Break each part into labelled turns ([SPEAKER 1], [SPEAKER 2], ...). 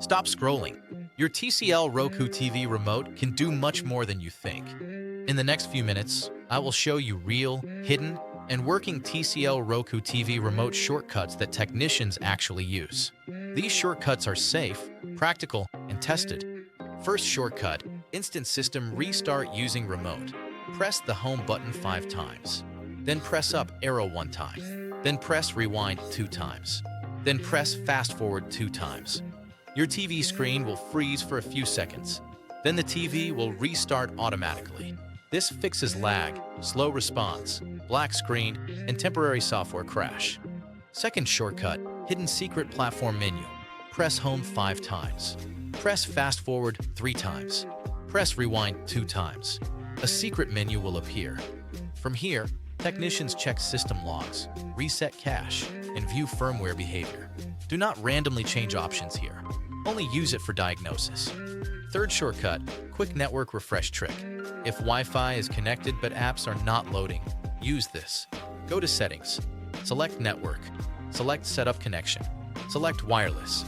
[SPEAKER 1] Stop scrolling. Your TCL Roku TV remote can do much more than you think. In the next few minutes, I will show you real, hidden, and working TCL Roku TV remote shortcuts that technicians actually use. These shortcuts are safe, practical, and tested. First shortcut, Instant System Restart using remote. Press the home button 5 times. Then press up arrow 1 time. Then press rewind 2 times. Then press fast forward 2 times. Your TV screen will freeze for a few seconds. Then the TV will restart automatically. This fixes lag, slow response, black screen, and temporary software crash. Second shortcut, Hidden Secret Platform Menu. Press home 5 times. Press fast forward 3 times. Press rewind 2 times. A secret menu will appear. From here, technicians check system logs, reset cache, and view firmware behavior. Do not randomly change options here. Only use it for diagnosis. Third shortcut, Quick Network Refresh Trick. If Wi-Fi is connected but apps are not loading, use this. Go to Settings. Select Network. Select Setup Connection. Select Wireless.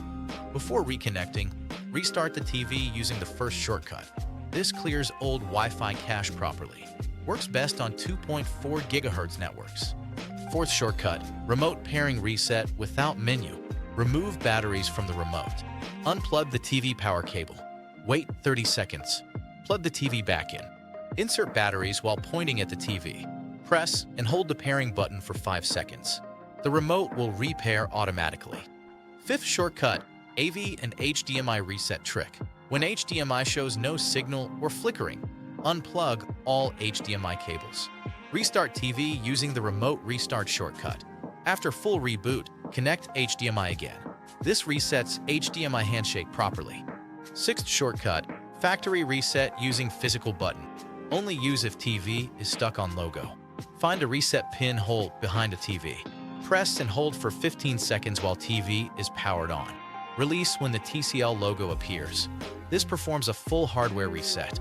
[SPEAKER 1] Before reconnecting, restart the TV using the first shortcut. This clears old Wi-Fi cache properly. Works best on 2.4 GHz networks. Fourth shortcut, Remote Pairing Reset without menu. Remove batteries from the remote. Unplug the TV power cable. Wait 30 seconds. Plug the TV back in. Insert batteries while pointing at the TV. Press and hold the pairing button for 5 seconds. The remote will repair automatically. Fifth shortcut, AV and HDMI Reset Trick. When HDMI shows no signal or flickering, unplug all HDMI cables. Restart TV using the Remote Restart shortcut. After full reboot, connect HDMI again. This resets HDMI handshake properly. Sixth shortcut, Factory Reset using physical button. Only use if TV is stuck on logo. Find a reset pin hole behind a TV. Press and hold for 15 seconds while TV is powered on. Release when the TCL logo appears. This performs a full hardware reset.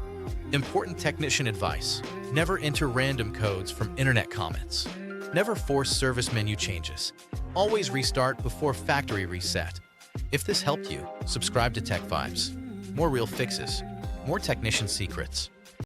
[SPEAKER 1] Important technician advice: never enter random codes from internet comments. Never force service menu changes. Always restart before factory reset. If this helped you, subscribe to Tech Vibes. More real fixes, more technician secrets.